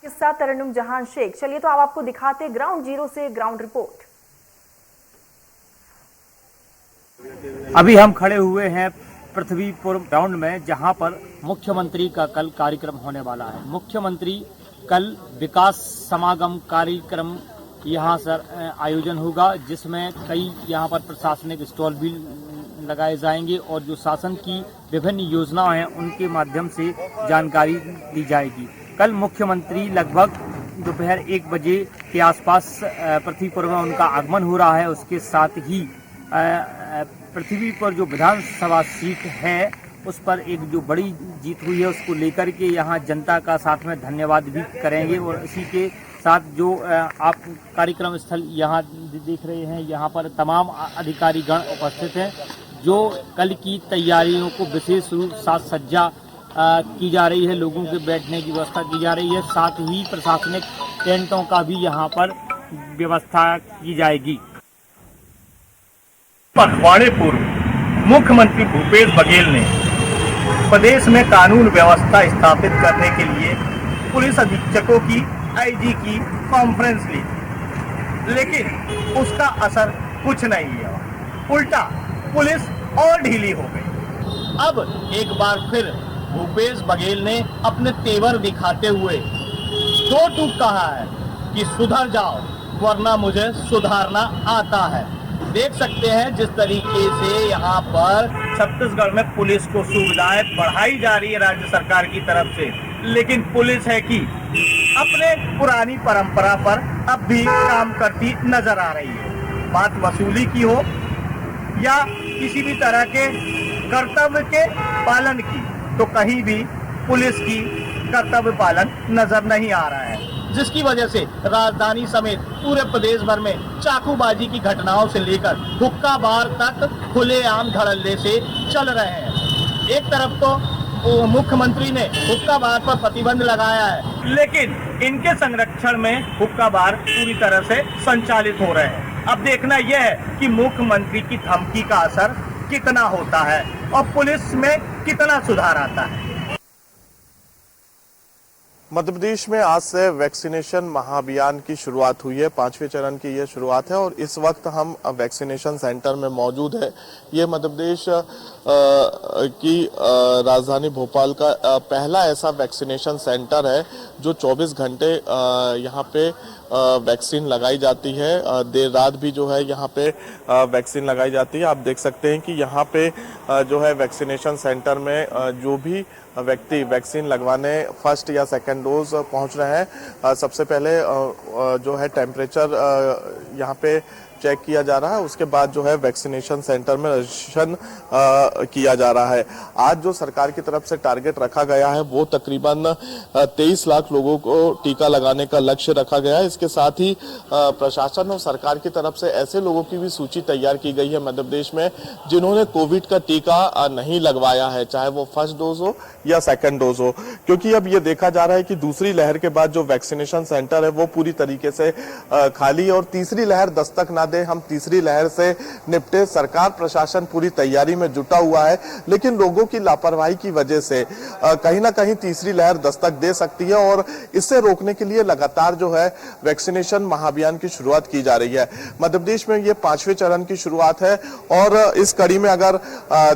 के साथ तरन्नुम जहां शेख। चलिए तो अब आपको दिखाते ग्राउंड जीरो से ग्राउंड रिपोर्ट। अभी हम खड़े हुए हैं पृथ्वीपुर ग्राउंड में, जहां पर मुख्यमंत्री का कल कार्यक्रम होने वाला है। मुख्यमंत्री कल विकास समागम कार्यक्रम यहां सर आयोजन होगा, जिसमें कई यहां पर प्रशासनिक स्टॉल भी लगाए जाएंगे और जो शासन की विभिन्न योजनाएं हैं उनके माध्यम से जानकारी दी जाएगी। कल मुख्यमंत्री लगभग दोपहर 1 बजे के आसपास पृथ्वीपुर में उनका आगमन हो रहा है। उसके साथ ही पृथ्वी पर जो विधानसभा सीट है उस पर एक जो बड़ी जीत हुई है उसको लेकर के यहाँ जनता का साथ में धन्यवाद भी करेंगे। और इसी के साथ जो आप कार्यक्रम स्थल यहाँ देख रहे हैं, यहाँ पर तमाम अधिकारी गण उपस्थित हैं, जो कल की तैयारियों को विशेष रूप साज सज्जा की जा रही है। लोगों के बैठने की व्यवस्था की जा रही है, साथ ही प्रशासनिक टेंटों का भी यहाँ पर व्यवस्था की जाएगी। पखवाड़े पूर्व मुख्यमंत्री भूपेश बघेल ने प्रदेश में कानून व्यवस्था स्थापित करने के लिए पुलिस अधीक्षकों की आईजी की कॉन्फ्रेंस ली, लेकिन उसका असर कुछ नहीं हुआ। उल्टा पुलिस और ढीली हो गई। अब एक बार फिर भूपेश बघेल ने अपने तेवर दिखाते हुए दो टूक कहा है कि सुधर जाओ वरना मुझे सुधारना आता है। देख सकते हैं जिस तरीके से यहाँ पर छत्तीसगढ़ में पुलिस को सुविधाएं बढ़ाई जा रही है राज्य सरकार की तरफ से, लेकिन पुलिस है कि अपने पुरानी परंपरा पर अब भी काम करती नजर आ रही है। बात वसूली की हो या किसी भी तरह के कर्तव्य के पालन की, तो कहीं भी पुलिस की कर्तव्य पालन नजर नहीं आ रहा है, जिसकी वजह से राजधानी समेत पूरे प्रदेश भर में चाकूबाजी की घटनाओं से लेकर हुक्का बार तक खुलेआम धड़ल्ले से चल रहे हैं। एक तरफ तो मुख्यमंत्री ने हुक्का बार पर प्रतिबंध लगाया है, लेकिन इनके संरक्षण में हुक्का बार पूरी तरह से संचालित हो रहे हैं। अब देखना यह है कि मुख्यमंत्री की धमकी का असर कितना होता है और पुलिस में कितना सुधार आता है। मध्य प्रदेश में आज से वैक्सीनेशन महाअभियान की शुरुआत हुई है। 5वें चरण की यह शुरुआत है और इस वक्त हम वैक्सीनेशन सेंटर में मौजूद है। ये मध्य प्रदेश की राजधानी भोपाल का पहला ऐसा वैक्सीनेशन सेंटर है जो 24 घंटे यहाँ पे वैक्सीन लगाई जाती है। देर रात भी जो है यहाँ पे वैक्सीन लगाई जाती है। आप देख सकते हैं कि यहाँ पे जो है वैक्सीनेशन सेंटर में जो भी व्यक्ति वैक्सीन लगवाने फर्स्ट या सेकंड डोज पहुंच रहे हैं, सबसे पहले जो है टेम्परेचर यहाँ पे चेक किया जा रहा है। उसके बाद जो है वैक्सीनेशन सेंटर में रजिस्ट्रेशन किया जा रहा है। आज जो सरकार की तरफ से टारगेट रखा गया है वो तकरीबन 23 लाख लोगों को टीका लगाने का लक्ष्य रखा गया है। इसके साथ ही प्रशासन और सरकार की तरफ से ऐसे लोगों की भी सूची तैयार की गई है मध्य प्रदेश में जिन्होंने कोविड का टीका नहीं लगवाया है, चाहे वो फर्स्ट डोज हो या सेकंड डोज हो, क्योंकि अब ये देखा जा रहा है कि दूसरी लहर के बाद जो वैक्सीनेशन सेंटर है वो पूरी तरीके से खाली है और तीसरी लहर दस्तक ना दे, हम तीसरी लहर से निपटे। सरकार प्रशासन पूरी तैयारी में जुटा हुआ है, लेकिन लोगों की लापरवाही की वजह से कहीं ना कहीं तीसरी लहर दस्तक दे सकती है और इससे रोकने के लिए लगातार जो है वैक्सीनेशन महाअभियान की शुरुआत की जा रही है। मध्य प्रदेश में ये 5वें चरण की शुरुआत है और इस कड़ी में अगर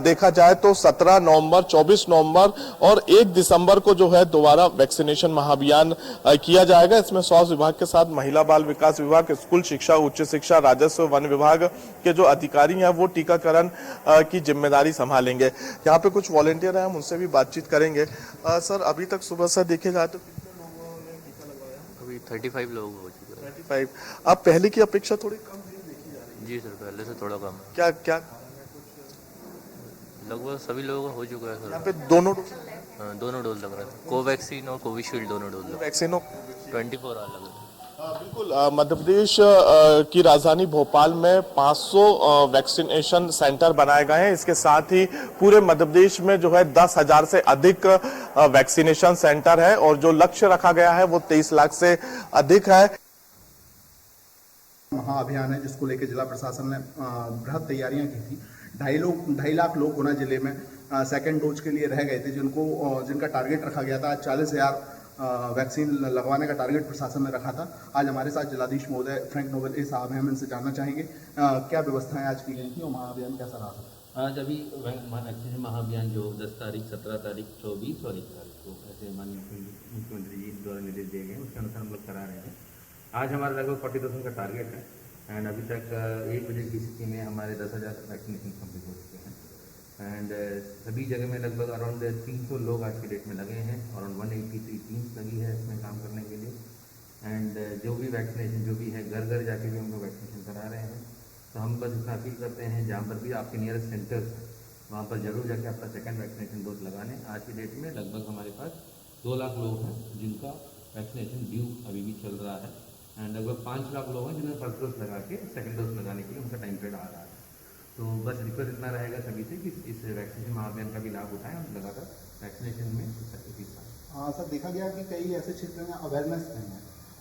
देखा जाए तो 17 नवंबर, 24 नवंबर और 1 दिसंबर को जो है दोबारा वैक्सीनेशन महाअभियान किया जाएगा। इसमें स्वास्थ्य विभाग के साथ महिला बाल विकास विभाग, स्कूल शिक्षा, उच्च शिक्षा, राजस्व, वन विभाग के जो अधिकारी हैं वो टीकाकरण की जिम्मेदारी संभालेंगे। यहाँ पे कुछ वॉलंटियर हैं, हम उनसे भी बातचीत करेंगे। सर, अभी तक सुबह से देखे जाए तो कितने लोगों ने टीका लगवाया? अभी 35 लोग हो चुके हैं। 35। अब पहले की अपेक्षा थोड़ी कम भीड़ देखी जा रही है? जी सर, पहले से थोड़ा कम। क्या लगभग सभी लोगों का हो चुका है सर। यहाँ पे दोनों डोज लग रहा था, कोवैक्सीन और कोविशील्ड दोनों डोज लग वैक्सीन 24 आवर लग रहा है। बिल्कुल। मध्य प्रदेश की राजधानी भोपाल में 500 वैक्सीनेशन सेंटर बनाए गए हैं। इसके साथ ही पूरे मध्य प्रदेश में जो है 10,000 से अधिक वैक्सीनेशन सेंटर है और जो लक्ष्य रखा गया है वो 23 लाख से अधिक है। महाअभियान है जिसको लेकर जिला प्रशासन ने बृहद तैयारियां की थी। 2.5 लाख लोग गुना जिले में सेकेंड डोज के लिए रह गए थे, जिनका टारगेट रखा गया था। 40,000 वैक्सीन लगवाने का टारगेट प्रशासन ने रखा था। आज हमारे साथ जिलाधीश महोदय फ्रैंक नोबल ए साहब हैं, हम इनसे जानना चाहेंगे क्या व्यवस्थाएं आज की गई थी और महाअभियान कैसा रहा। आज अभी वैक्सीनेशन महाअभियान जो 10 तारीख, 17 तारीख, 24 और 1 तारीख को ऐसे माननीय मुख्यमंत्री जी द्वारा निर्देश दिए गए, उसके अनुसार हम लोग करा रहे हैं। आज हमारा लगभग 40,000 का टारगेट है एंड अभी तक 1 बजे की स्थिति में हमारे 10,000 वैक्सीनेशन कंप्लीट हो चुके हैं एंड सभी जगह में लगभग अराउंड 300 लोग आज की डेट में लगे हैं, अराउंड 183 टीम्स लगी है इसमें काम करने के लिए एंड जो भी वैक्सीनेशन जो भी है घर घर जाके भी हम लोग वैक्सीनेशन करा रहे हैं। तो हम बस इतना अपील करते हैं जहाँ पर भी आपके नियरेस्ट सेंटर्स वहाँ पर जरूर जाके अपना सेकंड वैक्सीनेशन डोज लगा लें। आज की डेट में लगभग हमारे पास 2 लाख लोग हैं जिनका वैक्सीनेशन ड्यू अभी भी चल रहा है एंड लगभग 5 लाख लोग हैं जिन्होंने फर्स्ट डोज लगा के सेकंड डोज लगाने के लिए उनका टाइम पीरियड आ रहा है। तो बस रिक्वेस्ट इतना रहेगा सभी से कि इस वैक्सीनेशन महाअभियान का भी लाभ उठाएं और लगातार वैक्सीनेशन में हाँ सर, देखा गया कि कई ऐसे क्षेत्र में अवेयरनेस नहीं है,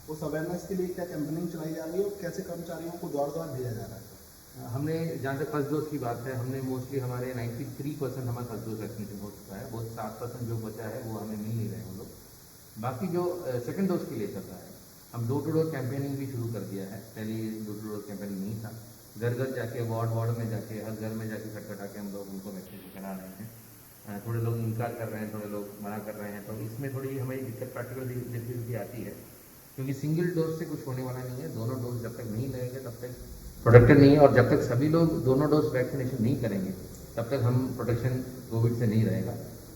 उस अवेयरनेस के लिए क्या कैंपेनिंग चलाई जा रही है और कैसे कर्मचारियों को द्वार द्वार भेजा जा रहा है। हमने जहाँ तक फर्स्ट डोज की बात है, हमने मोस्टली हमारे 93% हमारा फर्स्ट डोज वैक्सीनेशन हो चुका है। बहुत 7% जो बचा है वो हमें मिल नहीं रहे हैं लोग। बाकी जो सेकंड डोज के लिए चल रहा है, हम डोर टू डोर कैंपेनिंग भी शुरू कर दिया है। पहले डोर टू डोर कैंपेनिंग नहीं था, घर घर जाके वार्ड में जाके हर घर में जाके खटखटा के हम लोग उनको वैक्सीनेशन करा रहे हैं। थोड़े लोग इनकार कर रहे हैं, थोड़े लोग मना कर रहे हैं, तो इसमें थोड़ी हमें दिक्कत प्रैक्टिकल डिफिकल्टी आती है क्योंकि सिंगल डोज से कुछ होने वाला नहीं है। दोनों डोज जब तक नहीं लगेंगे तब तक प्रोटेक्टेड नहीं है और जब तक सभी लोग दोनों डोज वैक्सीनेशन नहीं करेंगे तब तक हम प्रोटेक्शन कोविड से नहीं रहेगा।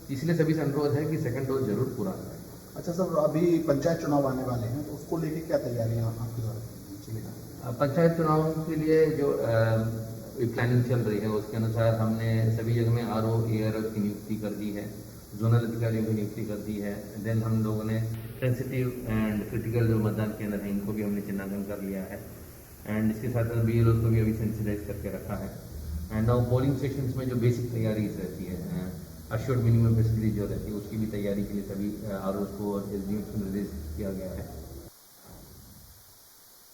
इसलिए सभी से अनुरोध है कि सेकंड डोज जरूर पूरा करें। अच्छा सर, अभी पंचायत चुनाव आने वाले हैं तो उसको लेके क्या तैयारियां आपके द्वारा चलेगा। पंचायत चुनाव के लिए जो प्लानिंग चल रही है उसके अनुसार हमने सभी जगह में RO ARO की नियुक्ति कर दी है, जोनल अधिकारियों की नियुक्ति कर दी है। देन हम लोगों ने सेंसिटिव एंड क्रिटिकल जो मतदान केंद्र हैं इनको भी हमने चिन्हांकन कर लिया है एंड इसके साथ साथ BLO को भी अभी सेंसिटाइज करके रखा है एंड नाउ पोलिंग स्टेशन में जो बेसिक तैयारीज रहती है, अश्योर्ड मिनिमम फैसिलिटी जो रहती है, उसकी भी तैयारी के लिए सभी ROs को और SDO को निर्देश किया गया है।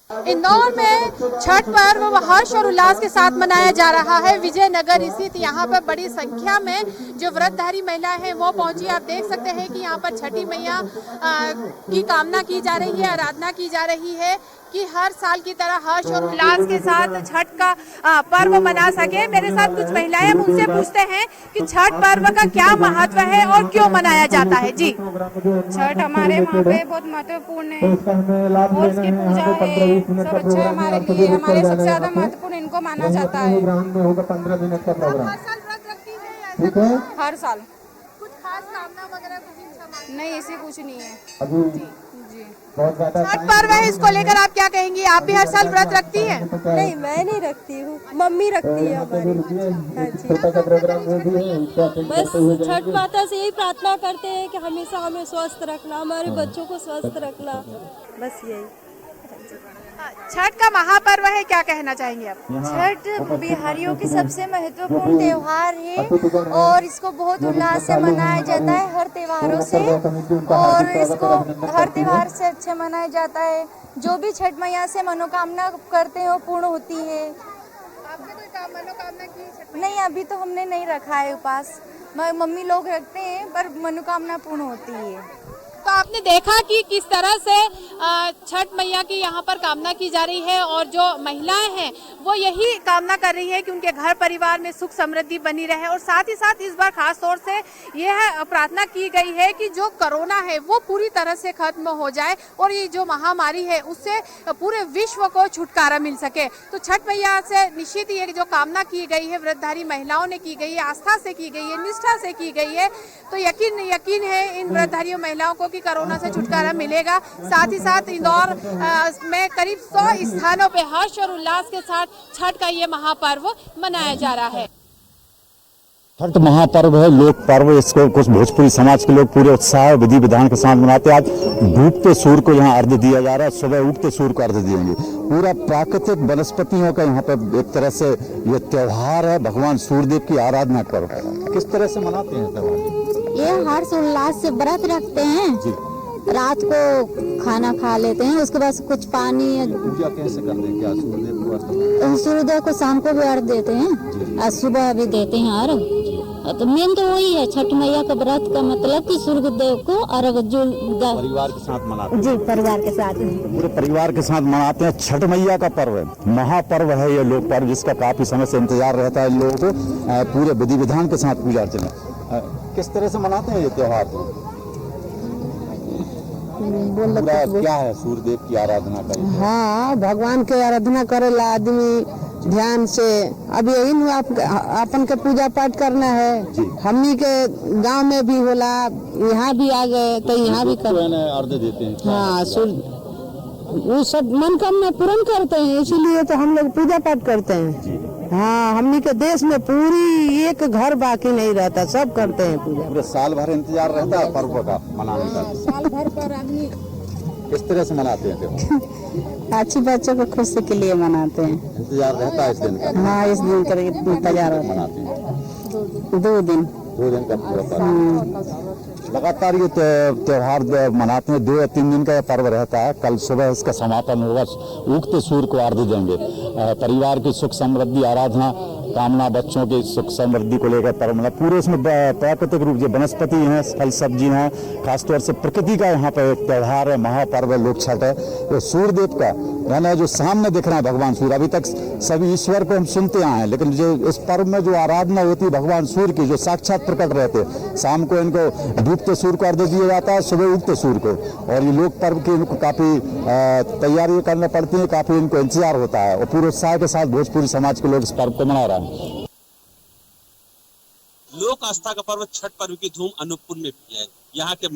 इंदौर में छठ पर्व हर्ष और उल्लास के साथ मनाया जा रहा है। विजयनगर स्थित यहाँ पर बड़ी संख्या में जो व्रतधारी महिलाएं हैं वो पहुंची। आप देख सकते हैं कि यहाँ पर छठी मैया की कामना की जा रही है, आराधना की जा रही है कि हर साल की तरह हर्ष और उल्लास के साथ छठ का पर्व मना सके। मेरे साथ कुछ महिलाएं, हम उनसे पूछते हैं कि छठ पर्व का क्या महत्व है और क्यों मनाया जाता है। जी, छठ हमारे वहाँ पे बहुत महत्वपूर्ण है और इसकी पूजा है, सब अच्छा है हमारे लिए। हमारे सबसे ज्यादा महत्वपूर्ण इनको माना जाता है। हर साल कुछ खास कामना वगैरह नहीं, ऐसी कुछ नहीं है। जी, छठ पर्व है, इसको लेकर आप क्या कहेंगी? आप भी हर साल व्रत रखती हैं? नहीं, मैं नहीं रखती हूँ, मम्मी रखती है हमारी। बस छठ माता से यही प्रार्थना करते हैं कि हमेशा हमें स्वस्थ रखना, हमारे बच्चों को स्वस्थ रखना, बस यही। छठ का महापर्व है, क्या कहना चाहेंगे आप? छठ बिहारियों की सबसे महत्वपूर्ण त्योहार है और इसको बहुत उल्लास से मनाया जाता है हर त्योहारों से, और इसको हर त्योहार से अच्छा मनाया जाता है। जो भी छठ मैया से मनोकामना करते हैं वो पूर्ण होती है। आपने कोई मनोकामना की? नहीं, अभी तो हमने नहीं रखा है उपास, मम्मी लोग रखते हैं पर मनोकामना पूर्ण होती है। तो आपने देखा कि किस तरह से छठ मैया की यहाँ पर कामना की जा रही है और जो महिलाएं हैं वो यही कामना कर रही है कि उनके घर परिवार में सुख समृद्धि बनी रहे। और साथ ही साथ इस बार खास तौर से यह प्रार्थना की गई है कि जो कोरोना है वो पूरी तरह से खत्म हो जाए और ये जो महामारी है उससे पूरे विश्व को छुटकारा मिल सके। तो छठ मैया से निश्चित ये जो कामना की गई है व्रतधारी महिलाओं ने की गई है, आस्था से की गई है, निष्ठा से की गई है, तो यकीन है इन व्रतधारी महिलाओं को कि कोरोना से छुटकारा मिलेगा। साथ ही साथ इंदौर में करीब 100 स्थानों पे हर्ष और उल्लास के साथ छठ का ये महापर्व मनाया जा रहा है। छठ महापर्व है, लोक पर्व। इसको कुछ भोजपुरी समाज के लोग पूरे उत्साह विधि विधान के साथ मनाते हैं। आज डूबते सूर्य को यहाँ अर्घ्य दिया जा रहा है, सुबह उगते सूर्य को अर्घ्य दिएंगे। पूरा प्राकृतिक वनस्पतियों का यहाँ पे एक तरह से ये त्योहार है, भगवान सूर्यदेव की आराधना पर्व। किस तरह से मनाते हैं त्योहार? ये हर्ष उल्लास से व्रत रखते हैं जी। रात को खाना खा लेते हैं, उसके बाद कुछ पानी। पूजा कैसे करते हैं? क्या सूर्यदेव को? सूर्यदेव को शाम को भी अर्घ देते हैं और सुबह भी देते हैं अर्घ। तो मेन तो वही है, छठ मैया का व्रत का मतलब कि सूर्य देव को अर्घ जो परिवार के साथ मनाते हैं। जी परिवार के साथ पूरे परिवार के साथ मनाते हैं। छठ मैया का पर्व है, महापर्व है ये लोक पर्व, जिसका काफी समय से इंतजार रहता है लोगों को। पूरे विधि विधान के साथ पूजा अर्चना किस तरह से मनाते हैं ये त्योहार? क्या है सूर्यदेव की आराधना करें? हाँ, भगवान के आराधना करेला आदमी ध्यान से। अब यही न अपन के पूजा पाठ करना है। हमनी के गांव में भी होला, यहाँ भी आ गए तो यहाँ भी कर अर्घ देते हैं। हाँ, वो सब मनोकामना पूर्ण करते हैं, इसीलिए तो हम लोग पूजा पाठ करते हैं। हाँ, हमनी के देश में पूरी एक घर बाकी नहीं रहता, सब करते हैं पूजा। पूरे साल भर इंतजार रहता है पर्व का मनाने का। साल भर पर आदमी किस तरह से मनाते हैं? अच्छी बच्चों को खुशी के लिए मनाते हैं। इंतजार रहता है इस दिन का? हाँ, इस दिन का इंतजार मनाते हैं। 2 दिन। 2 दिन का पूरा पर्व लगातार ये त्योहार मनाते हैं। 2 या 3 दिन का यह पर्व रहता है। कल सुबह इसका समापन होगा, उगते सूर्य को अर्घ्य देंगे। परिवार की सुख समृद्धि आराधना कामना, बच्चों की सुख समृद्धि को लेकर पर्व मतलब पूरे इसमें प्राकृतिक रूप से वनस्पति हैं, फल सब्जी हैं, खासतौर से प्रकृति का यहाँ पे एक त्योहार है, महापर्व है, लोक छठ है। तो सूर्यदेव का यानी जो सामने दिख रहा है भगवान सूर्य, अभी तक सभी ईश्वर को हम सुनते आए हैं, लेकिन जो इस पर्व में जो आराधना होती है भगवान सूर्य की, जो साक्षात प्रकट रहते हैं, शाम को इनको डूबते सूर्य को अर्घ्य दिया जाता है, सुबह उगते सूर्य को। और ये लोक पर्व की इनको काफी तैयारी करनी पड़ती है, काफी इनको इंतजार होता है और पूरे उत्साह के साथ भोजपुरी समाज के लोग इस पर्व को मना रहे हैं। लोक आस्था का पर्व छठ पर्व की धूम अनूपपुर में भी है। यहाँ के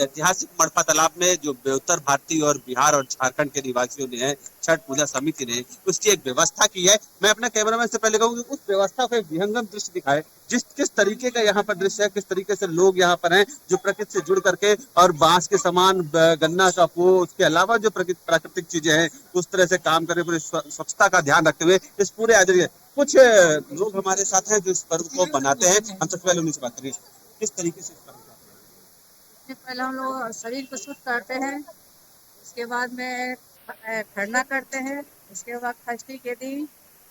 ऐतिहासिक मड़फा तालाब में जो उत्तर भारतीय और बिहार और झारखंड के निवासियों ने छठ पूजा समिति ने उसकी एक व्यवस्था की है। मैं अपना कैमरामैन से पहले कहूँ उस व्यवस्था को एक विहंगम दृश्य दिखाए, किस तरीके का यहाँ पर दृश्य है, किस तरीके से लोग यहाँ पर हैं जो प्रकृति से जुड़ करके और बांस के सामान, गन्ना का पो, उसके अलावा जो प्राकृतिक चीजें हैं उस तरह से काम करके पूरी स्वच्छता का ध्यान रखते हुए इस पूरे आयोजन। कुछ लोग हमारे साथ हैं जो इस पर्व को बनाते हैं। हम सबसे पहले उन्हीं से बात करेंगे, किस तरीके से पहले हम लोग शरीर को शुद्ध करते हैं, उसके बाद में खरना करते हैं, उसके बाद षष्ठी के दिन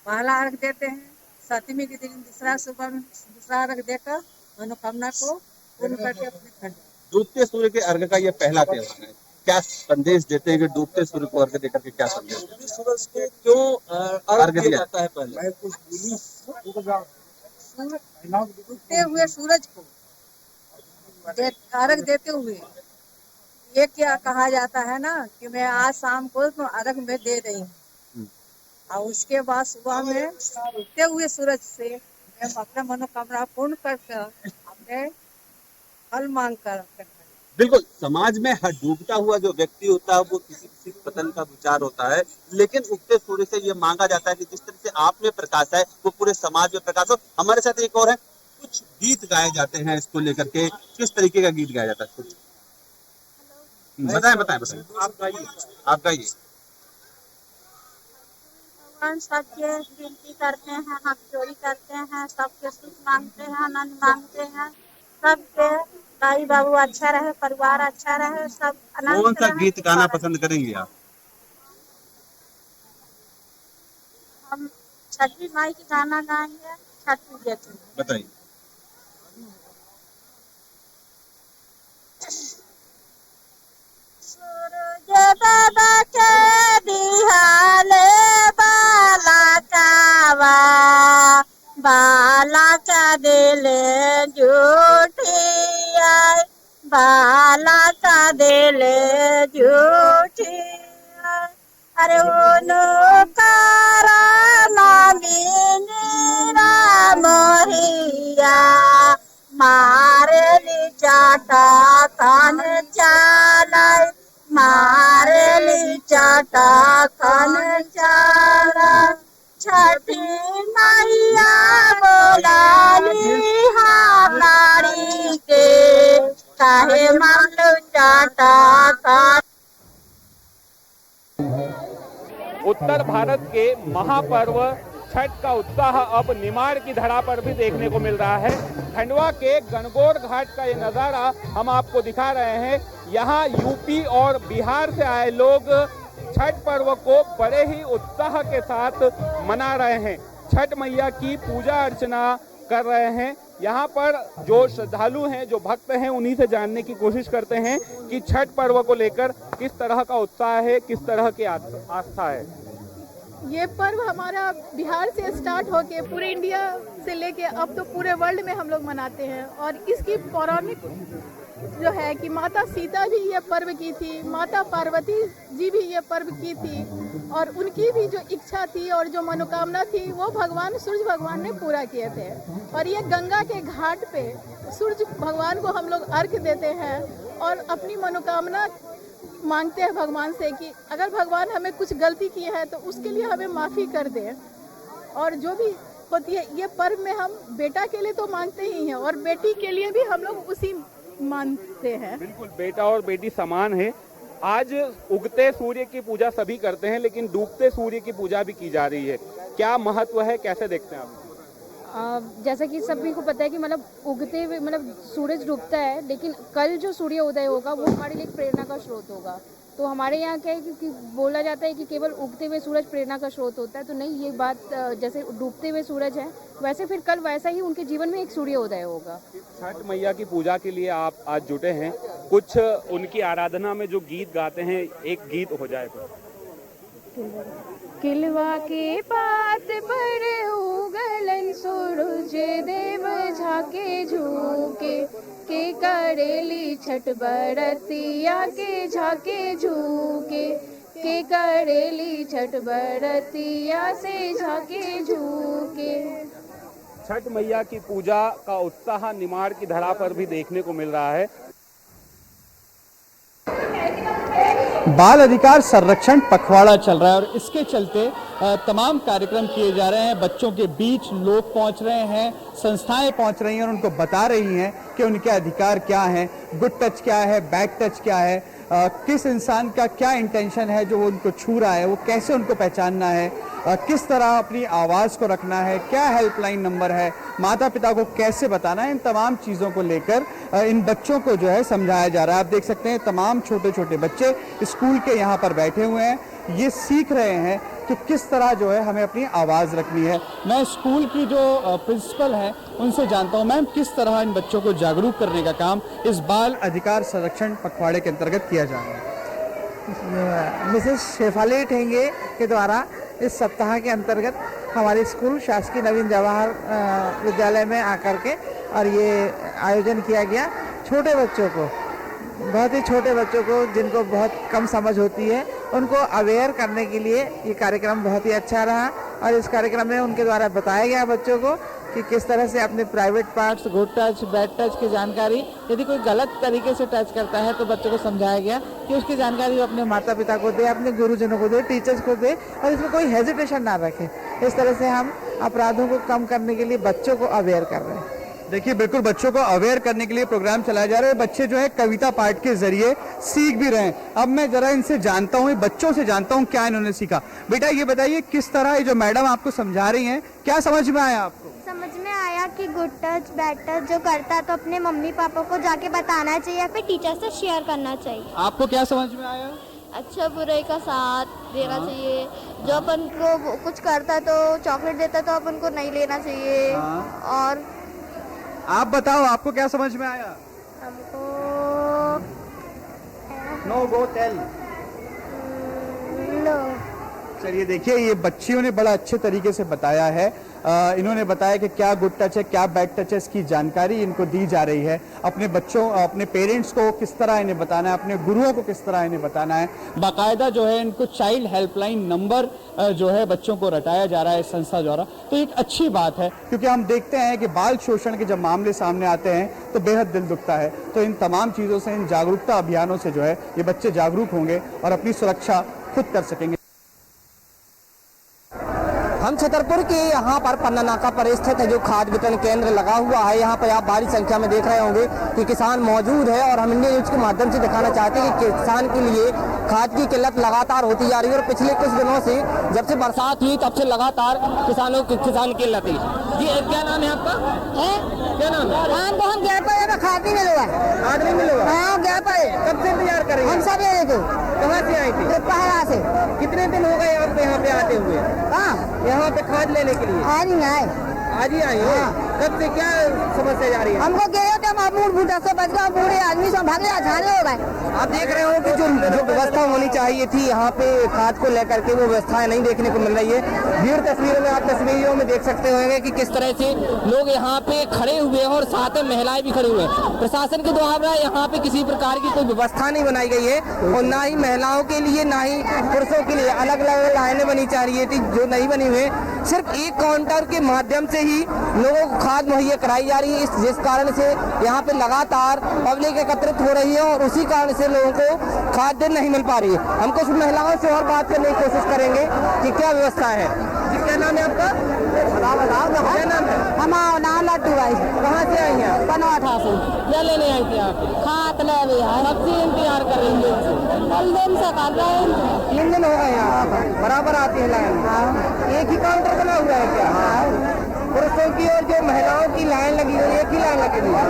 पहला अर्घ देते हैं, सप्तमी के दिन दूसरा अर्घ देकर मनोकामना को पूर्ण करके अपने घर। डूबते सूर्य के अर्घ का ये पहला त्योहार है, क्या संदेश देते हैं कि डूबते सूर्य को अर्घ देकर के क्या संदेश देते हैं? सूरज को क्यों अर्घ दिया जाता है? पहले डूबते हुए सूरज को अर्घ देते हुए ये क्या कहा जाता है ना कि मैं आज शाम को अर्घ में दे रही हूँ, और उसके बाद सुबह में उगते हुए सूरज से मैं अपना मनोकामना पूर्ण करके अपने फल मांग कर। बिल्कुल, समाज में हर डूबता हुआ जो व्यक्ति होता है वो किसी पतन का विचार होता है, लेकिन उगते सूर्य से ये मांगा जाता है कि जिस तरह से आप में प्रकाश है वो पूरे समाज में प्रकाश हो। हमारे साथ एक और है, कुछ गीत गाए जाते हैं इसको लेकर के, किस तरीके का गीत गाया जाता है? कुछ बताएं। आप गाइए। भगवान सबके विनती करते हैं, हाथ जोड़ी करते हैं, सबके सुख मांगते हैं, आनंद मांगते हैं, सबके भाई बाबू अच्छा रहे, परिवार अच्छा रहे, सब आनंद। कौन सा गीत गाना पसंद करेंगे आप? हम छठी माई की गाना गाएंगे, छठ पूजा की। बताइए। सूरज बाबा के दिहाले बाला का दिल झूठी आए, बाला का दिल झूठी आए। अरे उनो कारा मांगीरा मोहिया मारे ली चाटा कान चालाय, मारे ली चाटा कान चाला। छठी मैया बोलाली हारी के काहे मालू चाटा कान। उत्तर भारत के महापर्व छठ का उत्साह अब निमाड़ की धरा पर भी देखने को मिल रहा है। खंडवा के गणगौर घाट का ये नज़ारा हम आपको दिखा रहे हैं। यहाँ यूपी और बिहार से आए लोग छठ पर्व को बड़े ही उत्साह के साथ मना रहे हैं, छठ मैया की पूजा अर्चना कर रहे हैं। यहाँ पर जो श्रद्धालु हैं, जो भक्त हैं, उन्हीं से जानने की कोशिश करते हैं कि छठ पर्व को लेकर किस तरह का उत्साह है, किस तरह की आस्था है। ये पर्व हमारा बिहार से स्टार्ट होके पूरे इंडिया से लेके अब तो पूरे वर्ल्ड में हम लोग मनाते हैं। और इसकी पौराणिक जो है कि माता सीता भी ये पर्व की थी, माता पार्वती जी भी ये पर्व की थी, और उनकी भी जो इच्छा थी और जो मनोकामना थी वो भगवान सूर्य भगवान ने पूरा किए थे। और ये गंगा के घाट पे सूर्य भगवान को हम लोग अर्घ्य देते हैं और अपनी मनोकामना मांगते हैं भगवान से कि अगर भगवान हमें कुछ गलती की है तो उसके लिए हमें माफ़ी कर दे। और जो भी होती है ये पर्व में हम बेटा के लिए तो मांगते ही हैं और बेटी के लिए भी हम लोग उसी मानते हैं। बिल्कुल, बेटा और बेटी समान है। आज उगते सूर्य की पूजा सभी करते हैं, लेकिन डूबते सूर्य की पूजा भी की जा रही है। क्या महत्व है, कैसे देखते हैं आप? जैसा कि सभी को पता है कि मतलब उगते हुए मतलब सूरज डूबता है, लेकिन कल जो सूर्य उदय होगा वो हमारे लिए एक प्रेरणा का स्रोत होगा। तो हमारे यहाँ क्या है कि बोला जाता है कि केवल उगते हुए सूरज प्रेरणा का स्रोत होता है, तो नहीं, ये बात जैसे डूबते हुए सूरज है वैसे फिर कल वैसा ही उनके जीवन में एक सूर्य उदय होगा। छठ मैया की पूजा के लिए आप आज जुटे हैं, कुछ उनकी आराधना में जो गीत गाते हैं, एक गीत हो जाए तो। किलवा के पात पर उगलन सूरज देव झाके झूके, के करेली छठ बरतिया के झाके झूके, के करेली छठ बरतिया से झाके झूके। छठ मैया की पूजा का उत्साह निमाड़ की धरा पर भी देखने को मिल रहा है। बाल अधिकार संरक्षण पखवाड़ा चल रहा है और इसके चलते तमाम कार्यक्रम किए जा रहे हैं। बच्चों के बीच लोग पहुंच रहे हैं, संस्थाएं पहुंच रही हैं और उनको बता रही हैं कि उनके अधिकार क्या हैं, गुड टच क्या है, बैड टच क्या है, किस इंसान का क्या इंटेंशन है जो उनको छू रहा है, वो कैसे उनको पहचानना है, किस तरह अपनी आवाज़ को रखना है, क्या हेल्पलाइन नंबर है, माता पिता को कैसे बताना है। इन तमाम चीज़ों को लेकर इन बच्चों को जो है समझाया जा रहा है। आप देख सकते हैं तमाम छोटे छोटे बच्चे स्कूल के यहाँ पर बैठे हुए हैं, ये सीख रहे हैं कि किस तरह जो है हमें अपनी आवाज़ रखनी है। मैं स्कूल की जो प्रिंसिपल हैं उनसे जानता हूँ, मैम किस तरह इन बच्चों को जागरूक करने का काम इस बाल अधिकार संरक्षण पखवाड़े के अंतर्गत किया जा रहा है। मिसेस शेफाली ठेंगे के द्वारा इस सप्ताह के अंतर्गत हमारे स्कूल शासकीय नवीन जवाहर विद्यालय में आकर के और ये आयोजन किया गया। छोटे बच्चों को, बहुत ही छोटे बच्चों को जिनको बहुत कम समझ होती है, उनको अवेयर करने के लिए ये कार्यक्रम बहुत ही अच्छा रहा। और इस कार्यक्रम में उनके द्वारा बताया गया बच्चों को कि किस तरह से अपने private parts, good touch, bad touch की जानकारी, यदि कोई गलत तरीके से टच करता है तो बच्चों को समझाया गया कि उसकी जानकारी वो अपने माता पिता को दे, अपने गुरुजनों को दे, टीचर्स को दे और इसमें कोई हेजिटेशन ना रखे। इस तरह से हम अपराधों को कम करने के लिए बच्चों को अवेयर कर रहे हैं। देखिए, बिल्कुल बच्चों को अवेयर करने के लिए प्रोग्राम चलाया जा रहा है। बच्चे जो है कविता पाठ के जरिए सीख भी रहे हैं। अब मैं जरा इनसे जानता हूँ, बच्चों से जानता हूँ क्या इन्होंने सीखा। बेटा ये बताइए, किस तरह ये जो मैडम आपको समझा रही हैं, क्या समझ में आया आपको? समझ में आया कि गुड टच, बैड टच जो करता है तो अपने मम्मी पापा को जाके बताना चाहिए या फिर टीचर से शेयर करना चाहिए। आपको क्या समझ में आया? अच्छा बुराई का साथ देना चाहिए। जो अपन को कुछ करता है तो चॉकलेट देता है तो अपन को नहीं लेना चाहिए। और आप बताओ, आपको क्या समझ में आया? हमको नो गो टेल। नो। चलिए देखिए, ये बच्चियों ने बड़ा अच्छे तरीके से बताया है। इन्होंने बताया कि क्या गुड टच है, क्या बैड टच है, इसकी जानकारी इनको दी जा रही है। अपने बच्चों, अपने पेरेंट्स को किस तरह इन्हें बताना है, अपने गुरुओं को किस तरह इन्हें बताना है। बाकायदा जो है इनको चाइल्ड हेल्पलाइन नंबर जो है बच्चों को रटाया जा रहा है इस संस्था द्वारा। तो एक अच्छी बात है, क्योंकि हम देखते हैं कि बाल शोषण के जब मामले सामने आते हैं तो बेहद दिल दुखता है। तो इन तमाम चीज़ों से, इन जागरूकता अभियानों से जो है ये बच्चे जागरूक होंगे और अपनी सुरक्षा खुद कर सकेंगे। हम छतरपुर के यहाँ पर पन्ना नाका पर स्थित है जो खाद वितरण केंद्र लगा हुआ है। यहाँ पर आप भारी संख्या में देख रहे होंगे कि किसान मौजूद है और हम इंडिया न्यूज के माध्यम से दिखाना चाहते हैं कि किसान के लिए खाद की किल्लत लगातार होती जा रही है और पिछले कुछ दिनों से जब से बरसात हुई तब से लगातार किसान किल्लत है। जी क्या नाम है आपका? क्या नाम है? हम गया पर खाद नहीं मिलेगा। खाद नहीं मिलेगा? हाँ गया पर। कब से इंतजार कर रहे हैं? हम सब कहाँ से आए थे? पहला से। कितने दिन हो गए आपको यहाँ पे आते हुए? यहाँ पे खाद लेने के लिए? आज ही आए। आज ही आए? कब से क्या समस्या जा रही है? हमको गए थे हम मूड बूढ़ा से बच गए, बूढ़े आदमी सब भागे झाड़े हो गए। आप देख रहे हो कि जो व्यवस्था होनी चाहिए थी यहाँ पे खाद को लेकर के, वो व्यवस्थाएं नहीं देखने को मिल रही है। भीड़ तस्वीरों में आप तस्वीरों में देख सकते होंगे कि किस तरह से लोग यहाँ पे खड़े हुए हैं और साथ में महिलाएं भी खड़ी हुई हैं। प्रशासन के द्वारा यहाँ पे किसी प्रकार की कोई व्यवस्था नहीं बनाई गई है और ना ही महिलाओं के लिए ना ही पुरुषों के लिए अलग अलग लाइनें बनी जा रही थी, जो नहीं बनी हुई। सिर्फ एक काउंटर के माध्यम से ही लोगों को खाद मुहैया कराई जा रही है, जिस कारण से यहाँ पे लगातार पब्लिक एकत्रित हो रही है और उसी कारण से लोगों को खाद्य नहीं मिल पा रही है। हम कुछ महिलाओं से और बात करने की कोशिश करेंगे कि क्या व्यवस्था है। जी, क्या नाम है आपका? क्या नाम है? हमारा नाम लट्टू भाई। कहाँ से आई हैं? बनवाठा से। क्या लेने आई थी आप? खाद ले भी है, सबसे इंतजार कर रही है, कल दिन से कर रहे हैं। 3 दिन हो गए यहाँ बराबर आती है लाइन। एक ही काउंटर बना हुआ है क्या? पुरुषों की और जो महिलाओं की लाइन लगी हुई है, एक ही लाइन लगी हुई है।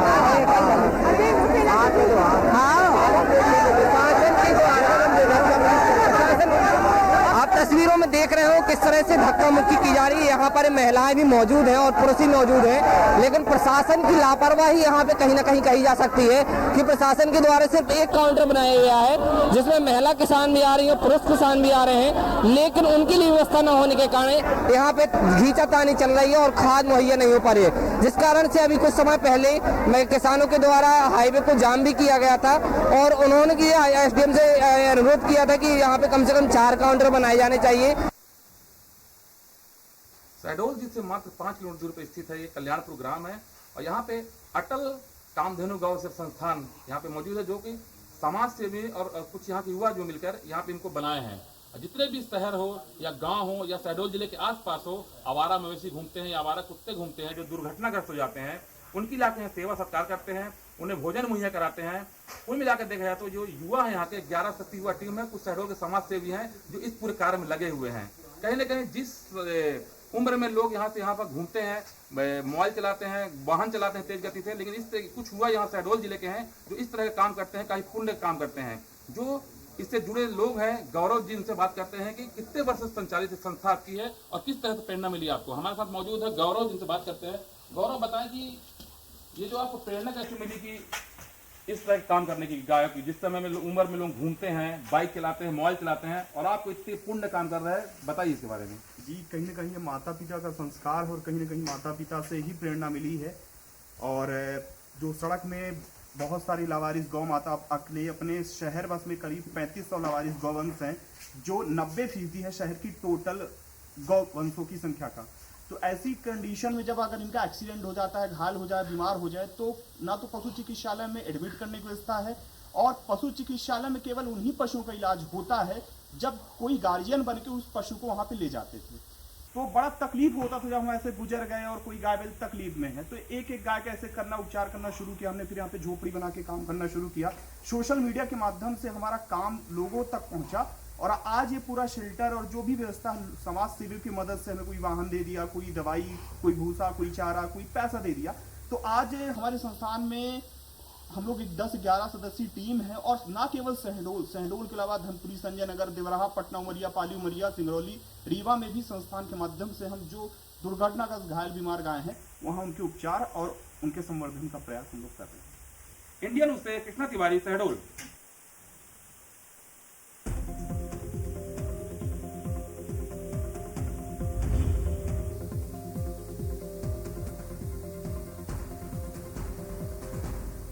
आप तस्वीरों में देख रहे हो किस तरह से धक्का मुक्की की जा रही है। यहाँ पर महिलाएं भी मौजूद हैं और पुरुष भी मौजूद हैं, लेकिन प्रशासन की लापरवाही यहाँ पे कहीं ना कहीं कही जा सकती है कि प्रशासन के द्वारा सिर्फ एक काउंटर बनाया गया है जिसमें महिला किसान भी आ रही है, पुरुष किसान भी आ रहे हैं, लेकिन उनके लिए व्यवस्था न होने के कारण यहाँ पे घींचातानी चल रही है और खाद मुहैया नहीं हो पा रही है, जिस कारण से अभी कुछ समय पहले किसानों के द्वारा हाईवे को जाम भी किया गया था और उन्होंने एसडीएम से अनुरोध किया था कि यहाँ पे कम से कम 4 काउंटर बनाए जाने चाहिए। शहडोल जिससे मात्र 5 किलोमीटर दूर पर स्थित है, ये कल्याणपुर ग्राम है और यहाँ पे अटल कामधेनु गौ सेवा संस्थान यहाँ पे मौजूद है, जो कि समाज सेवी और कुछ यहाँ के युवा जो मिलकर यहाँ पे इनको बनाए हैं। जितने भी शहर हो या गांव हो या शहडोल जिले के आसपास हो, आवारा मवेशी घूमते हैं या आवारा कुत्ते घूमते हैं जो दुर्घटनाग्रस्त हो जाते हैं, उनकी लाके यहाँ सेवा सत्कार करते हैं, उन्हें भोजन मुहैया कराते हैं। कुल मिलाकर देखा जाए तो जो युवा है यहाँ के 11 शक्ति युवा टीम है, कुछ शहडोल के समाज सेवी हैं जो इस पूरे कार्य में लगे हुए हैं। कहीं ना कहीं जिस उम्र में लोग यहाँ से यहाँ पर घूमते हैं, मोबाइल चलाते हैं, वाहन चलाते हैं तेज गति से, लेकिन इस तरह कुछ युवा यहाँ शहडोल जिले के हैं जो इस तरह के काम करते हैं, कहीं पुण्य काम करते हैं। जो इससे जुड़े लोग हैं, गौरव जी उनसे बात करते हैं कि कितने वर्ष से संचालित संस्था आपकी है और किस तरह से प्रेरणा मिली आपको। हमारे साथ मौजूद है गौरव, जिनसे बात करते हैं। गौरव, बताएं कि ये जो आपको प्रेरणा कैसे मिली कि इस तरह काम करने की, गायक की जिस समय में उम्र में लोग घूमते हैं, बाइक चलाते हैं, मोबाइल चलाते हैं और आपको इतने पुण्य काम कर रहे हैं, बताइए इसके बारे में। जी, कहीं ना कहीं ये माता पिता का संस्कार है और कहीं ना कहीं माता पिता से ही प्रेरणा मिली है। और जो सड़क में बहुत सारी लावारिस गौ माता अपने शहर बस में करीब 3500 लावारिस गौवंश हैं, जो 90% है शहर की टोटल गौवंशों की संख्या का। तो ऐसी कंडीशन में जब अगर इनका एक्सीडेंट हो जाता है, घायल हो जाए, बीमार हो जाए, तो ना तो पशु चिकित्सालय में एडमिट करने की व्यवस्था है और पशु चिकित्सालय में केवल उन्हीं पशुओं का इलाज होता है जब कोई गार्जियन बन के उस पशु को वहां पे ले जाते थे। तो बड़ा तकलीफ होता था जब हम ऐसे गुजर गए और कोई गाय बैल तकलीफ में है, तो एक एक गाय का ऐसे करना, उपचार करना शुरू किया हमने। फिर यहाँ पे झोपड़ी बना के काम करना शुरू किया। सोशल मीडिया के माध्यम से हमारा काम लोगों तक पहुंचा और आज ये पूरा शेल्टर और जो भी व्यवस्था समाज सेवियों की मदद से हमें कोई वाहन दे दिया, कोई दवाई, कोई भूसा, कोई चारा, कोई पैसा दे दिया। तो आज हमारे संस्थान में हम लोग एक 10-11 सदस्यीय टीम है और ना केवल शहडोल के अलावा धनपुरी, संजय नगर, देवराहा, पटना, उमरिया, पाली उमरिया, सिंगरौली, रीवा में भी संस्थान के माध्यम से हम जो दुर्घटनाग्रस्त घायल बीमार गाय हैं वहाँ उनके उपचार और उनके संवर्धन का प्रयास हम लोग कर रहे हैं। इंडियन उससे कृष्णा तिवारी, शहडोल।